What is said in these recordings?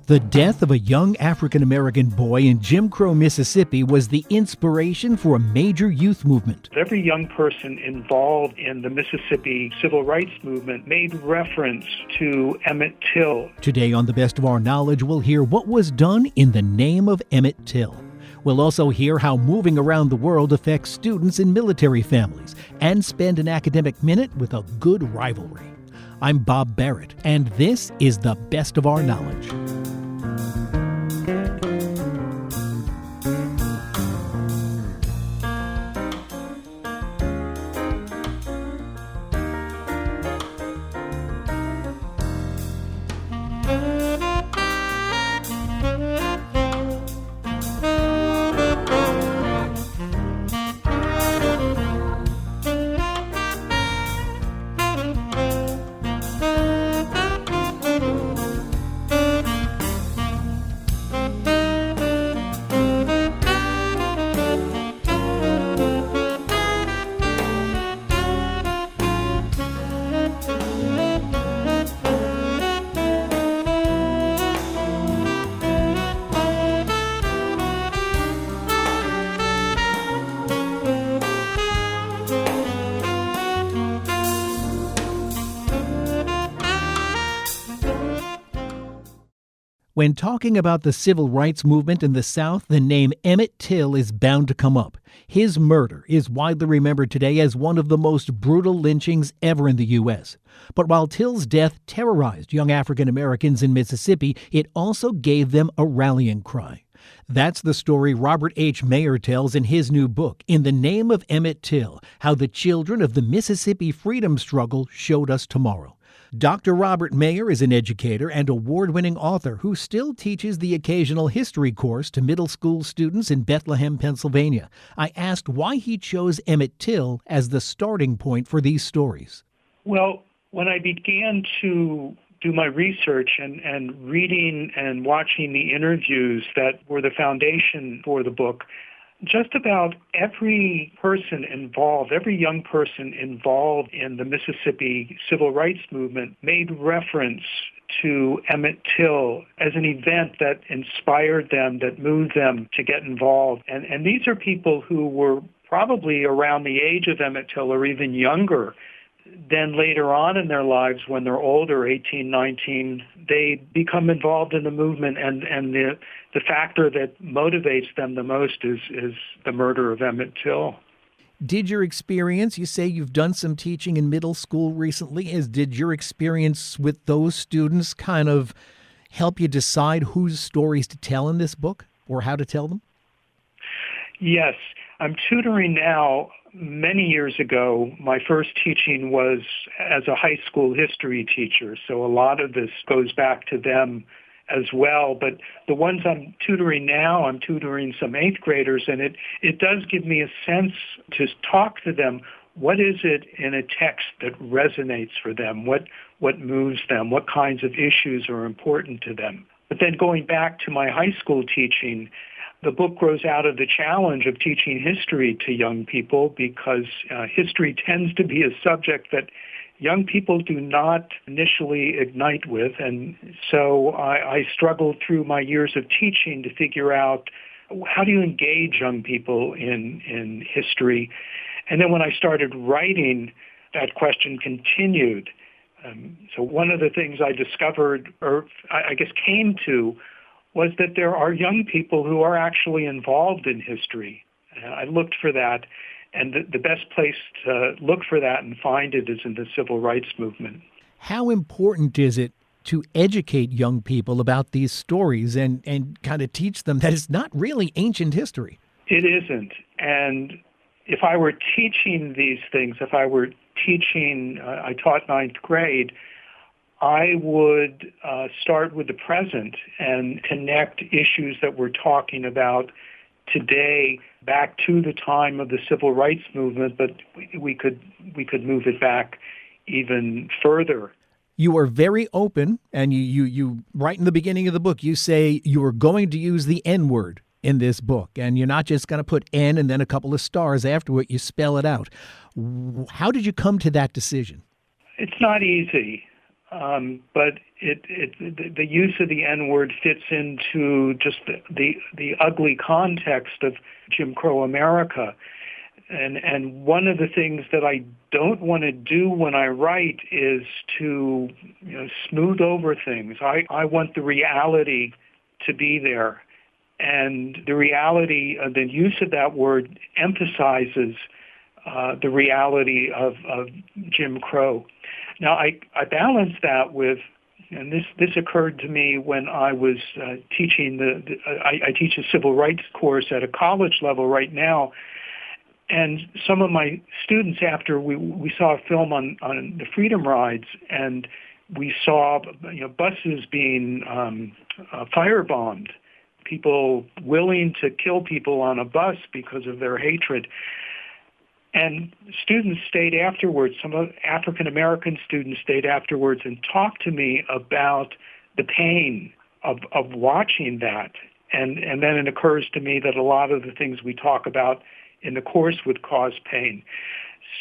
The death of a young African-American boy in Jim Crow, Mississippi was the inspiration for a major youth movement. Every young person involved in the Mississippi Civil Rights Movement made reference to Emmett Till. Today on The Best of Our Knowledge, we'll hear what was done in the name of Emmett Till. We'll also hear how moving around the world affects students in military families and spend an academic minute with a good rivalry. I'm Bob Barrett, and this is The Best of Our Knowledge. When talking about the civil rights movement in the South, the name Emmett Till is bound to come up. His murder is widely remembered today as one of the most brutal lynchings ever in the U.S. But while Till's death terrorized young African Americans in Mississippi, it also gave them a rallying cry. That's the story Robert H. Mayer tells in his new book, In the Name of Emmett Till, How the Children of the Mississippi Freedom Struggle Showed Us Tomorrow. Dr. Robert Mayer is an educator and award-winning author who still teaches the occasional history course to middle school students in Bethlehem, Pennsylvania. I asked why he chose Emmett Till as the starting point for these stories. Well, when I began to do my research and reading and watching the interviews that were the foundation for the book, just about every person involved, every young person involved in the Mississippi Civil Rights Movement made reference to Emmett Till as an event that inspired them, that moved them to get involved. And these are people who were probably around the age of Emmett Till or even younger. Then later on in their lives, when they're older, 18, 19, they become involved in the movement, and the factor that motivates them the most is the murder of Emmett Till. Did your experience, you say you've done some teaching in middle school recently, did your experience with those students kind of help you decide whose stories to tell in this book or how to tell them? Yes. I'm tutoring now. Many years ago, my first teaching was as a high school history teacher, so a lot of this goes back to them as well. But the ones I'm tutoring now, I'm tutoring some 8th graders, and it does give me a sense to talk to them. What is it in a text that resonates for them? What moves them? What kinds of issues are important to them? But then going back to my high school teaching, the book grows out of the challenge of teaching history to young people because history tends to be a subject that young people do not initially ignite with. And so I struggled through my years of teaching to figure out how do you engage young people in history. And then when I started writing, that question continued. So one of the things I discovered, or I guess came to, was that there are young people who are actually involved in history. I looked for that, and the best place to look for that and find it is in the civil rights movement. How important is it to educate young people about these stories and kind of teach them that it's not really ancient history? It isn't. And if I were teaching these things, if I were teaching, I taught 9th grade, I would start with the present and connect issues that we're talking about today back to the time of the civil rights movement, but we could move it back even further. You are very open, and you right in the beginning of the book, you say you are going to use the N word in this book, and you're not just going to put N and then a couple of stars after it, you spell it out. How did you come to that decision? It's not easy. but the use of the N-word fits into just the ugly context of Jim Crow America. And one of the things that I don't want to do when I write is to smooth over things. I want the reality to be there. And the reality, the use of that word emphasizes the reality of Jim Crow. Now, I balance that with, and this occurred to me when I was teaching I teach a civil rights course at a college level right now, and some of my students, after we saw a film on the Freedom Rides, and we saw buses being firebombed, people willing to kill people on a bus because of their hatred. And students stayed afterwards, some African-American students stayed afterwards and talked to me about the pain of watching that. And then it occurs to me that a lot of the things we talk about in the course would cause pain.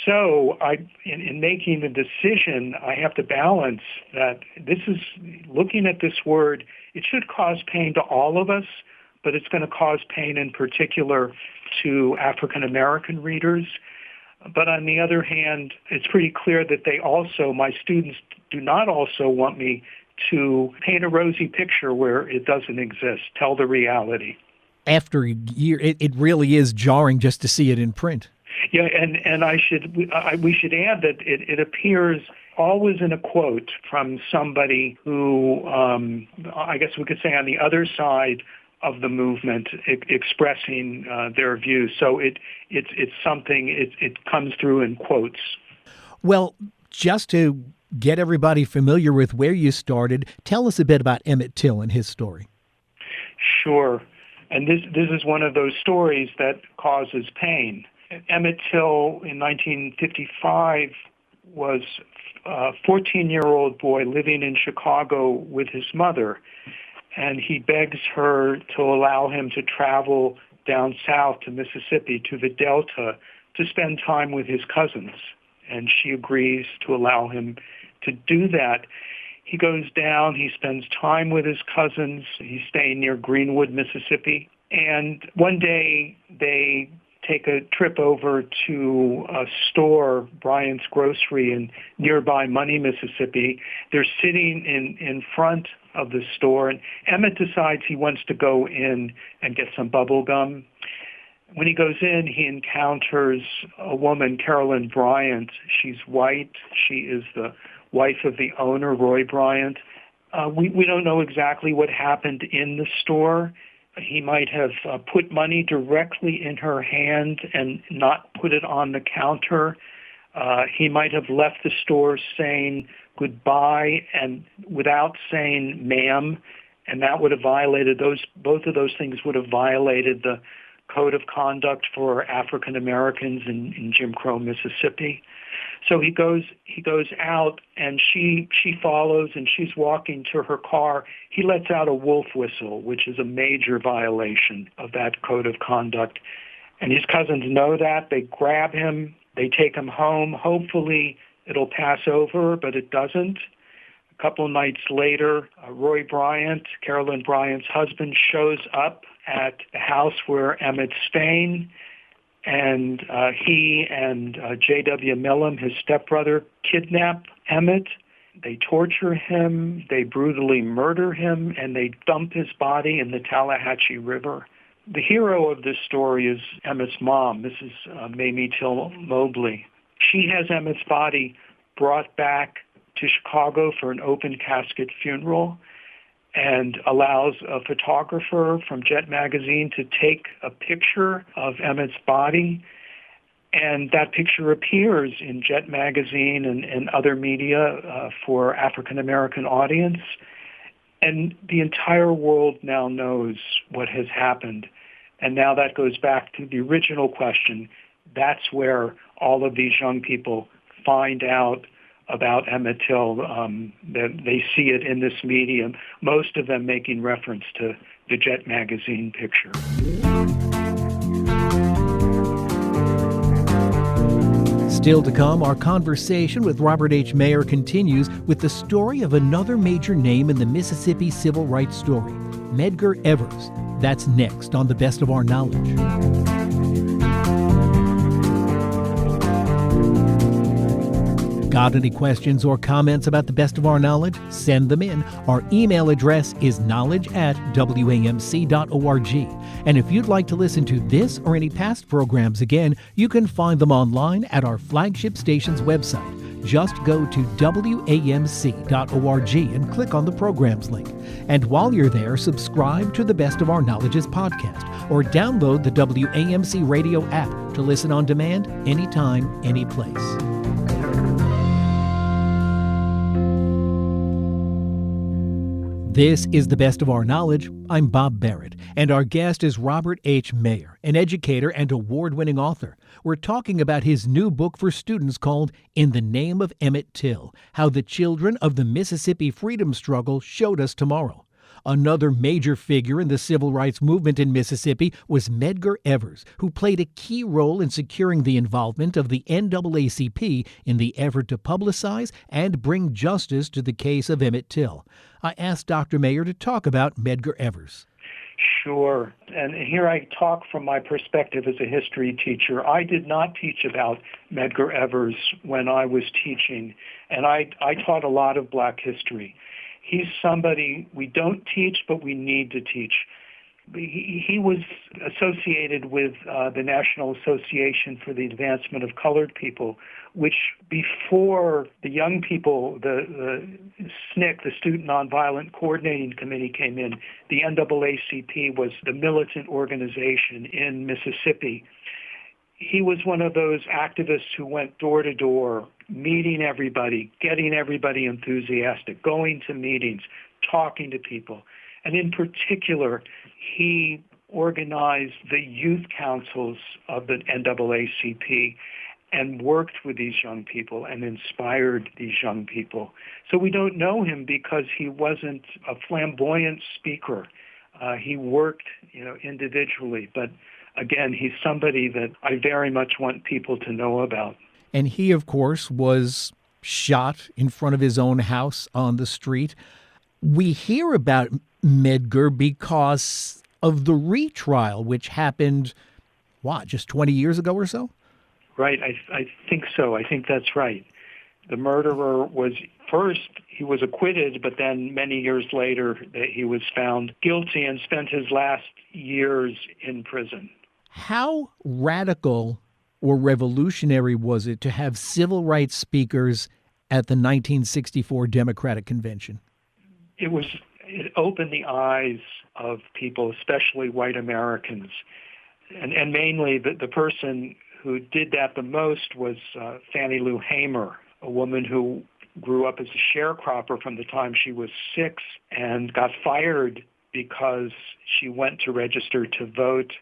So in making the decision, I have to balance that this is, looking at this word, it should cause pain to all of us, but it's going to cause pain in particular to African-American readers. But on the other hand, it's pretty clear that my students do not also want me to paint a rosy picture where it doesn't exist, tell the reality. After a year, it really is jarring just to see it in print. Yeah, and we should add that it appears always in a quote from somebody who, I guess we could say on the other side of the movement, expressing their views. So it's something, it comes through in quotes. Well, just to get everybody familiar with where you started, tell us a bit about Emmett Till and his story. Sure. And this is one of those stories that causes pain. Emmett Till in 1955 was a 14-year-old boy living in Chicago with his mother, and he begs her to allow him to travel down south to Mississippi, to the Delta, to spend time with his cousins. And she agrees to allow him to do that. He goes down, he spends time with his cousins. He's staying near Greenwood, Mississippi. And one day they take a trip over to a store, Bryant's Grocery, in nearby Money, Mississippi. They're sitting in front of the store, and Emmett decides he wants to go in and get some bubble gum. When he goes in, he encounters a woman, Carolyn Bryant. She's white. She is the wife of the owner, Roy Bryant. We don't know exactly what happened in the store. He might have put money directly in her hand and not put it on the counter. He might have left the store saying goodbye and without saying ma'am, and that would have violated both of those things would have violated the code of conduct for African Americans in Jim Crow, Mississippi. So he goes out, and she follows, and she's walking to her car. He lets out a wolf whistle, which is a major violation of that code of conduct. And his cousins know that. They grab him. They take him home. Hopefully it'll pass over, but it doesn't. A couple of nights later, Roy Bryant, Carolyn Bryant's husband, shows up at the house where Emmett's staying. And he and J.W. Millam, his stepbrother, kidnap Emmett. They torture him, they brutally murder him, and they dump his body in the Tallahatchie River. The hero of this story is Emmett's mom, Mrs. Mamie Till Mobley. She has Emmett's body brought back to Chicago for an open casket funeral, and allows a photographer from Jet Magazine to take a picture of Emmett's body. And that picture appears in Jet Magazine and other media for African-American audience. And the entire world now knows what has happened. And now that goes back to the original question. That's where all of these young people find out about Emmett Till. They see it in this medium, most of them making reference to the Jet Magazine picture. Still to come, our conversation with Robert H. Mayer continues with the story of another major name in the Mississippi civil rights story, Medgar Evers. That's next on The Best of Our Knowledge. Got any questions or comments about The Best of Our Knowledge? Send them in. Our email address is knowledge@wamc.org. And if you'd like to listen to this or any past programs again, you can find them online at our flagship station's website. Just go to wamc.org and click on the programs link. And while you're there, subscribe to the Best of Our Knowledge's podcast or download the WAMC radio app to listen on demand anytime, anyplace. This is The Best of Our Knowledge. I'm Bob Barrett, and our guest is Robert H. Mayer, an educator and award-winning author. We're talking about his new book for students called In the Name of Emmett Till, How the Children of the Mississippi Freedom Struggle Showed Us Tomorrow. Another major figure in the civil rights movement in Mississippi was Medgar Evers, who played a key role in securing the involvement of the NAACP in the effort to publicize and bring justice to the case of Emmett Till. I asked Dr. Mayer to talk about Medgar Evers. Sure. And here I talk from my perspective as a history teacher. I did not teach about Medgar Evers when I was teaching, and I taught a lot of Black history. He's somebody we don't teach, but we need to teach. He was associated with the National Association for the Advancement of Colored People, which before the young people, the SNCC, the Student Nonviolent Coordinating Committee, came in, the NAACP was the militant organization in Mississippi. He was one of those activists who went door to door, meeting everybody, getting everybody enthusiastic, going to meetings, talking to people. And in particular, he organized the youth councils of the NAACP and worked with these young people and inspired these young people. So we don't know him because he wasn't a flamboyant speaker. He worked, individually, but again, he's somebody that I very much want people to know about. And he, of course, was shot in front of his own house on the street. We hear about Medgar because of the retrial, which happened, just 20 years ago or so? Right, I think so. I think that's right. The murderer was he was acquitted, but then many years later he was found guilty and spent his last years in prison. How radical or revolutionary was it to have civil rights speakers at the 1964 Democratic Convention? It opened the eyes of people, especially white Americans. And mainly the person who did that the most was Fannie Lou Hamer, a woman who grew up as a sharecropper from the time she was 6 and got fired because she went to register to vote.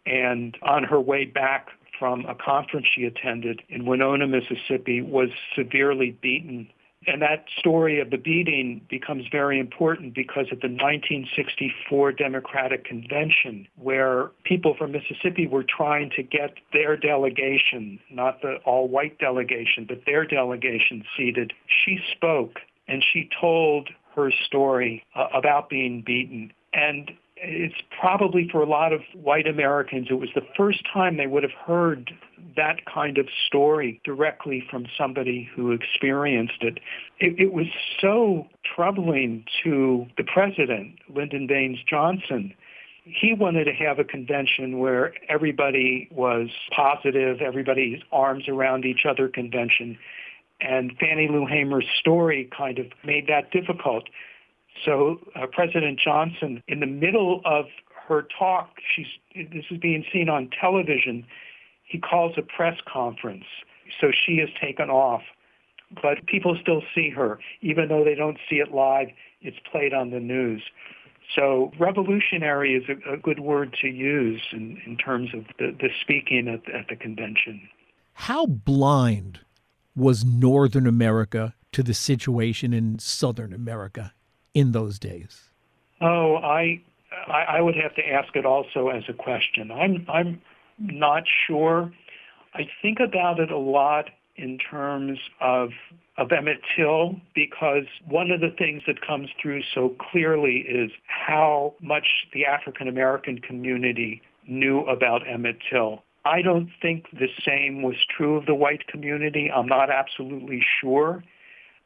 And on her way back from a conference she attended in Winona, Mississippi, was severely beaten. And that story of the beating becomes very important because at the 1964 Democratic Convention, where people from Mississippi were trying to get their delegation, not the all-white delegation, but their delegation seated, she spoke and she told her story about being beaten. And it's probably for a lot of white Americans, it was the first time they would have heard that kind of story directly from somebody who experienced it. It was so troubling to the president, Lyndon Baines Johnson. He wanted to have a convention where everybody was positive, everybody's arms around each other convention. And Fannie Lou Hamer's story kind of made that difficult. So President Johnson, in the middle of her talk, this is being seen on television, he calls a press conference. So she is taken off. But people still see her. Even though they don't see it live, it's played on the news. So revolutionary is a good word to use in terms of the speaking at the convention. How blind was Northern America to the situation in Southern America in those days? Oh, I would have to ask it also as a question. I'm not sure. I think about it a lot in terms of Emmett Till, because one of the things that comes through so clearly is how much the African American community knew about Emmett Till. I don't think the same was true of the white community. I'm not absolutely sure.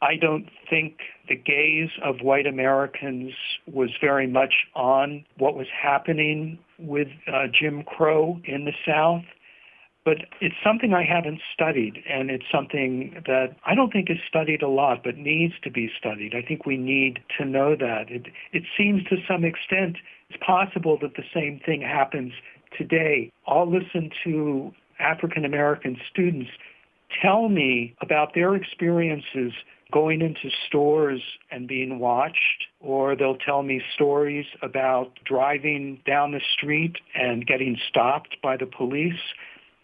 I don't think the gaze of white Americans was very much on what was happening with Jim Crow in the South. But it's something I haven't studied, and it's something that I don't think is studied a lot, but needs to be studied. I think we need to know that. It seems to some extent it's possible that the same thing happens today. I'll listen to African American students tell me about their experiences going into stores and being watched, or they'll tell me stories about driving down the street and getting stopped by the police.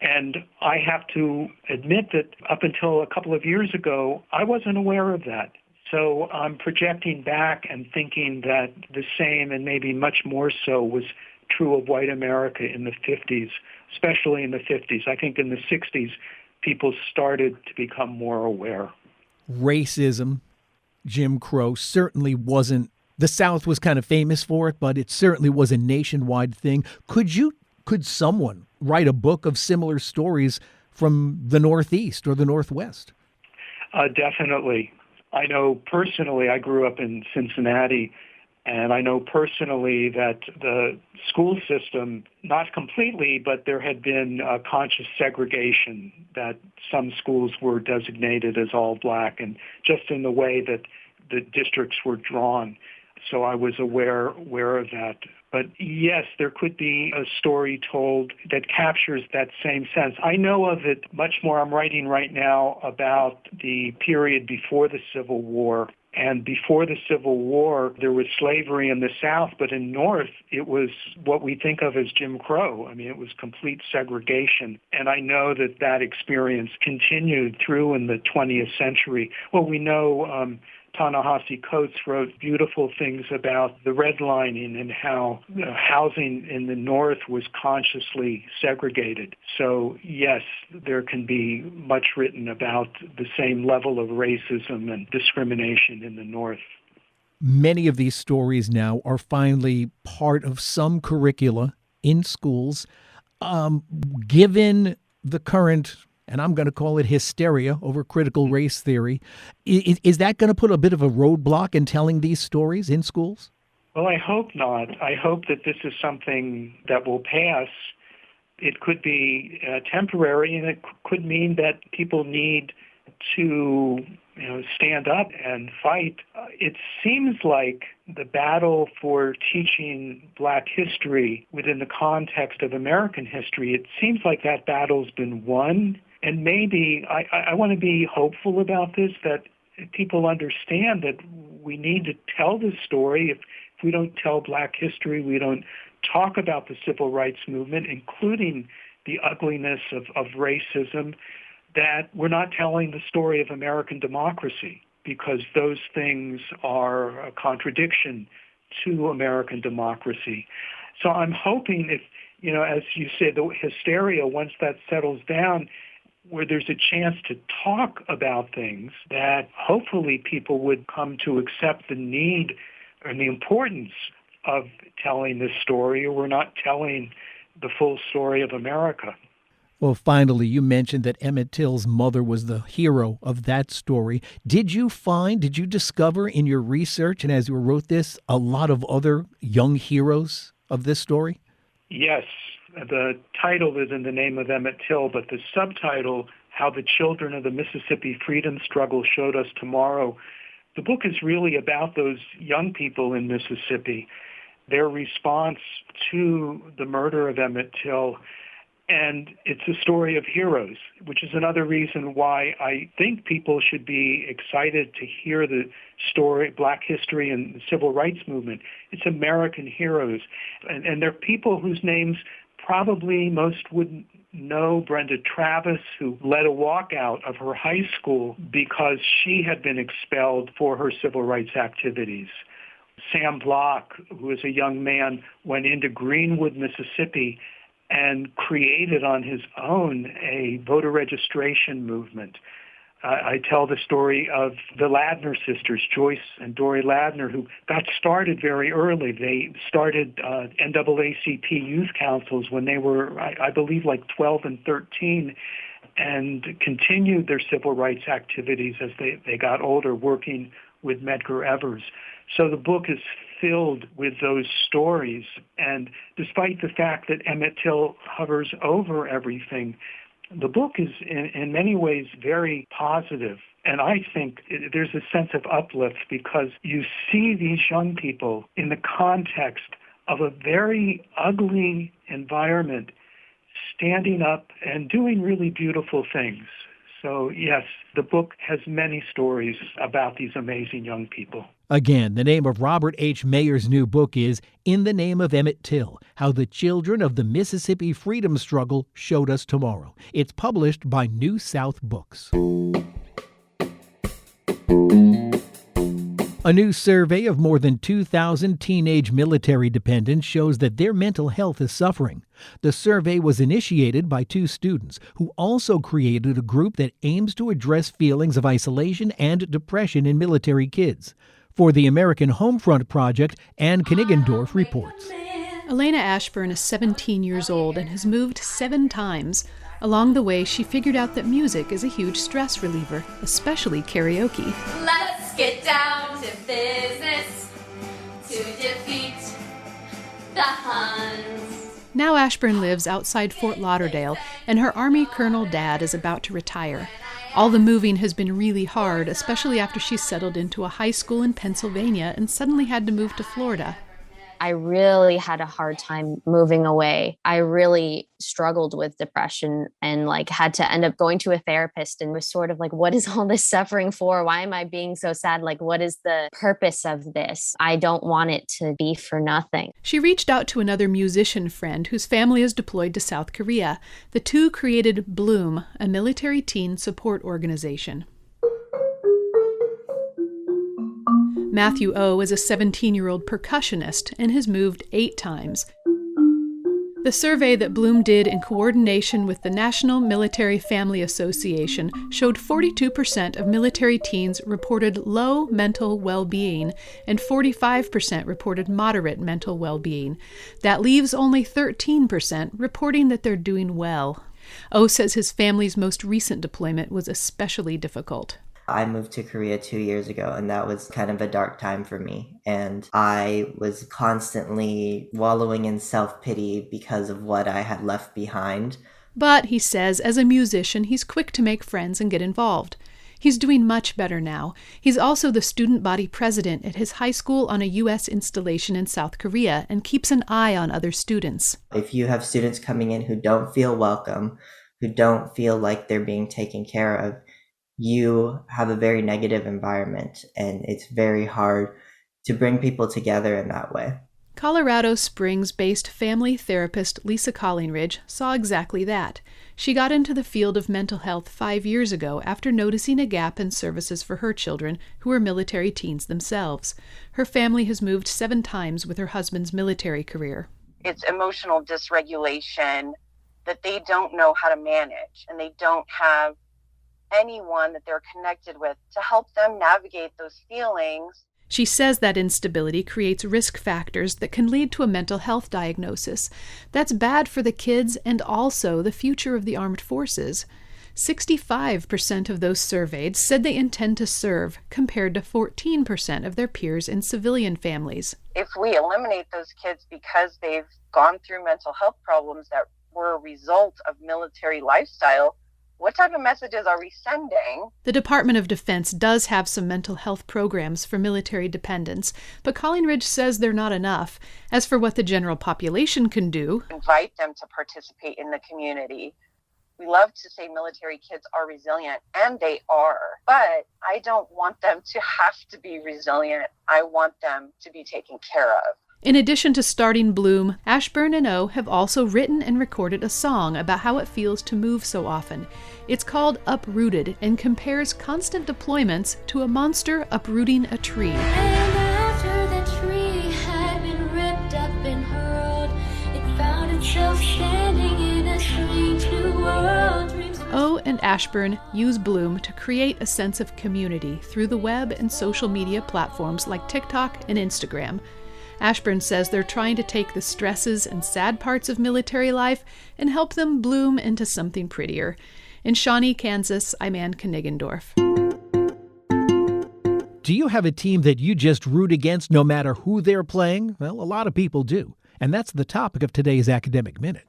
And I have to admit that up until a couple of years ago, I wasn't aware of that. So I'm projecting back and thinking that the same, and maybe much more so, was true of white America in the 50s, especially in the 50s. I think in the 60s, people started to become more aware. Racism, Jim Crow, certainly wasn't, the South was kind of famous for it, but it certainly was a nationwide thing. Could someone write a book of similar stories from the Northeast or the Northwest? Definitely. I know personally, I grew up in Cincinnati, and I know personally that the school system, not completely, but there had been a conscious segregation, that some schools were designated as all black, and just in the way that the districts were drawn. So I was aware of that. But yes, there could be a story told that captures that same sense. I know of it much more. I'm writing right now about the period before the Civil War. And before the Civil War, there was slavery in the South, but in North, it was what we think of as Jim Crow. I mean, it was complete segregation. And I know that that experience continued through in the 20th century. Well, we know Ta-Nehisi Coates wrote beautiful things about the redlining and how housing in the North was consciously segregated. So yes, there can be much written about the same level of racism and discrimination in the North. Many of these stories now are finally part of some curricula in schools. Given the current, and I'm going to call it hysteria over critical race theory, is that going to put a bit of a roadblock in telling these stories in schools? Well, I hope not. I hope that this is something that will pass. It could be temporary, and it could mean that people need to stand up and fight. It seems like the battle for teaching black history within the context of American history, it seems like that battle's been won. And maybe I want to be hopeful about this, that people understand that we need to tell this story. If we don't tell black history, we don't talk about the civil rights movement, including the ugliness of racism, that we're not telling the story of American democracy, because those things are a contradiction to American democracy. So I'm hoping if, as you say, the hysteria, once that settles down, where there's a chance to talk about things, that hopefully people would come to accept the need and the importance of telling this story, or we're not telling the full story of America. Well, finally, you mentioned that Emmett Till's mother was the hero of that story. Did you discover in your research and as you wrote this, a lot of other young heroes of this story? Yes. The title is In the Name of Emmett Till, but the subtitle, How the Children of the Mississippi Freedom Struggle Showed Us Tomorrow. The book is really about those young people in Mississippi, their response to the murder of Emmett Till. And it's a story of heroes, which is another reason why I think people should be excited to hear the story, Black history and the civil rights movement. It's American heroes. And they're people whose names probably most wouldn't know. Brenda Travis, who led a walkout of her high school because she had been expelled for her civil rights activities. Sam Block, who was a young man, went into Greenwood, Mississippi, and created on his own a voter registration movement. I tell the story of the Ladner sisters, Joyce and Dory Ladner, who got started very early. They started NAACP youth councils when they were, I believe, like 12 and 13, and continued their civil rights activities as they got older, working with Medgar Evers. So the book is filled with those stories. And despite the fact that Emmett Till hovers over everything, the book is in many ways very positive. And I think there's a sense of uplift because you see these young people in the context of a very ugly environment standing up and doing really beautiful things. So yes, the book has many stories about these amazing young people. Again, the name of Robert H. Mayer's new book is In the Name of Emmett Till, How the Children of the Mississippi Freedom Struggle Showed Us Tomorrow. It's published by New South Books. A new survey of more than 2,000 teenage military dependents shows that their mental health is suffering. The survey was initiated by two students who also created a group that aims to address feelings of isolation and depression in military kids. For the American Homefront Project, Ann Knigendorf reports. Elena Ashburn is 17 years old and has moved 7 times. Along the way, she figured out that music is a huge stress reliever, especially karaoke. Let's get down to business to defeat the Huns. Now Ashburn lives outside Fort Lauderdale, and her Army Colonel dad is about to retire. All the moving has been really hard, especially after she settled into a high school in Pennsylvania and suddenly had to move to Florida. I really had a hard time moving away. I really struggled with depression and had to end up going to a therapist and was sort of like, what is all this suffering for? Why am I being so sad? What is the purpose of this? I don't want it to be for nothing. She reached out to another musician friend whose family is deployed to South Korea. The two created Bloom, a military teen support organization. Matthew O is a 17-year-old percussionist and has moved 8 times. The survey that Bloom did in coordination with the National Military Family Association showed 42% of military teens reported low mental well-being and 45% reported moderate mental well-being. That leaves only 13% reporting that they're doing well. O says his family's most recent deployment was especially difficult. I moved to Korea 2 years ago, and that was kind of a dark time for me. And I was constantly wallowing in self-pity because of what I had left behind. But, he says, as a musician, he's quick to make friends and get involved. He's doing much better now. He's also the student body president at his high school on a U.S. installation in South Korea and keeps an eye on other students. If you have students coming in who don't feel welcome, who don't feel like they're being taken care of, you have a very negative environment, and it's very hard to bring people together in that way. Colorado Springs-based family therapist Lisa Collingridge saw exactly that. She got into the field of mental health 5 years ago after noticing a gap in services for her children who are military teens themselves. Her family has moved 7 times with her husband's military career. It's emotional dysregulation that they don't know how to manage, and they don't have anyone that they're connected with to help them navigate those feelings. She says that instability creates risk factors that can lead to a mental health diagnosis. That's bad for the kids and also the future of the armed forces. 65% of those surveyed said they intend to serve, compared to 14% of their peers in civilian families. If we eliminate those kids because they've gone through mental health problems that were a result of military lifestyle, what type of messages are we sending? The Department of Defense does have some mental health programs for military dependents, but Collingridge says they're not enough. As for what the general population can do, invite them to participate in the community. We love to say military kids are resilient, and they are, but I don't want them to have to be resilient. I want them to be taken care of. In addition to starting Bloom, Ashburn and O have also written and recorded a song about how it feels to move so often. It's called Uprooted and compares constant deployments to a monster uprooting a tree. And after the tree had been ripped up and hurled, it found itself standing and Ashburn use Bloom to create a sense of community through the web and social media platforms like TikTok and Instagram. Ashburn says they're trying to take the stresses and sad parts of military life and help them bloom into something prettier. In Shawnee, Kansas, I'm Ann Knigendorf. Do you have a team that you just root against no matter who they're playing? Well, a lot of people do. And that's the topic of today's Academic Minute.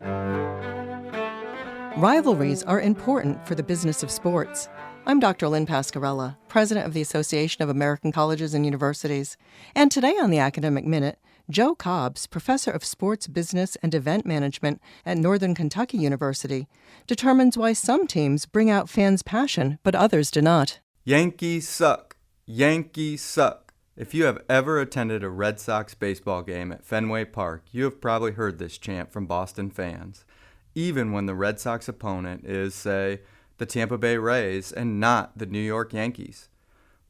Rivalries are important for the business of sports. I'm Dr. Lynn Pascarella, president of the Association of American Colleges and Universities. And today on the Academic Minute, Joe Cobbs, professor of sports business and event management at Northern Kentucky University, determines why some teams bring out fans' passion, but others do not. Yankees suck. Yankees suck. If you have ever attended a Red Sox baseball game at Fenway Park, you have probably heard this chant from Boston fans, even when the Red Sox opponent is, say, the Tampa Bay Rays and not the New York Yankees.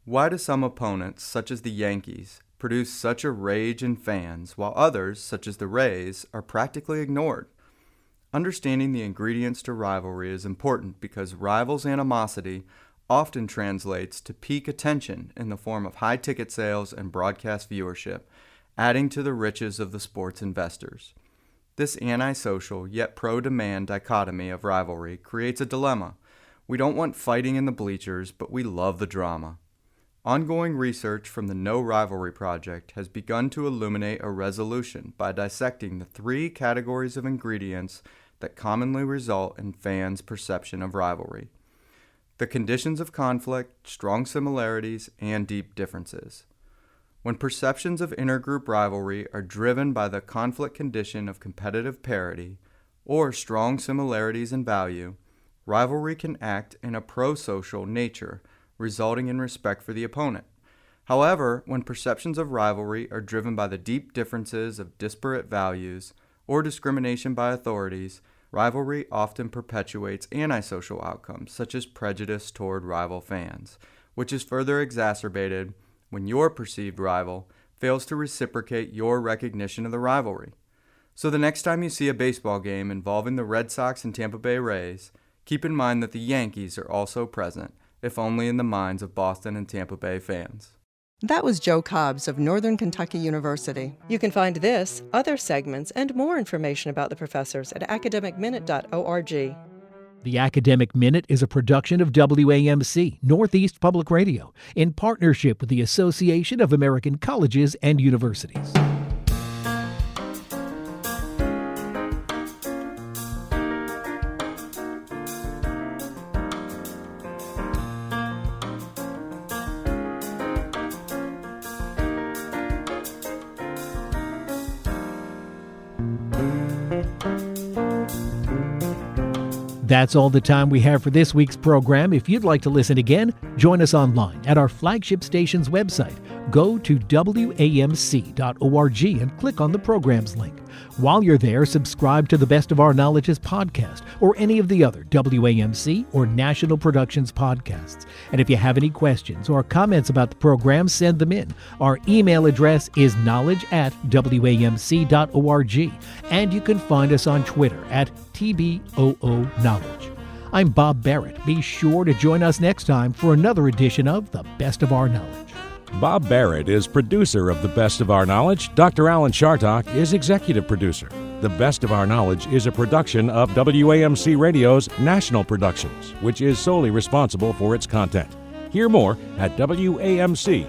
Why do some opponents, such as the Yankees, produce such a rage in fans, while others, such as the Rays, are practically ignored? Understanding the ingredients to rivalry is important because rivals' animosity often translates to peak attention in the form of high ticket sales and broadcast viewership, adding to the riches of the sports investors. This antisocial yet pro-demand dichotomy of rivalry creates a dilemma. We don't want fighting in the bleachers, but we love the drama. Ongoing research from the No Rivalry Project has begun to illuminate a resolution by dissecting the three categories of ingredients that commonly result in fans' perception of rivalry: the conditions of conflict, strong similarities, and deep differences. When perceptions of intergroup rivalry are driven by the conflict condition of competitive parity or strong similarities in value, rivalry can act in a pro-social nature, resulting in respect for the opponent. However, when perceptions of rivalry are driven by the deep differences of disparate values or discrimination by authorities, rivalry often perpetuates antisocial outcomes, such as prejudice toward rival fans, which is further exacerbated when your perceived rival fails to reciprocate your recognition of the rivalry. So the next time you see a baseball game involving the Red Sox and Tampa Bay Rays, keep in mind that the Yankees are also present, if only in the minds of Boston and Tampa Bay fans. That was Joe Cobbs of Northern Kentucky University. You can find this, other segments, and more information about the professors at academicminute.org. The Academic Minute is a production of WAMC, Northeast Public Radio, in partnership with the Association of American Colleges and Universities. That's all the time we have for this week's program. If you'd like to listen again, join us online at our flagship station's website. Go to WAMC.org and click on the programs link. While you're there, subscribe to the Best of Our Knowledge's podcast or any of the other WAMC or National Productions podcasts. And if you have any questions or comments about the program, send them in. Our email address is knowledge@WAMC.org. And you can find us on Twitter at TBOO Knowledge. I'm Bob Barrett. Be sure to join us next time for another edition of The Best of Our Knowledge. Bob Barrett is producer of The Best of Our Knowledge. Dr. Alan Chartock is executive producer. The Best of Our Knowledge is a production of WAMC Radio's National Productions, which is solely responsible for its content. Hear more at WAMC.org.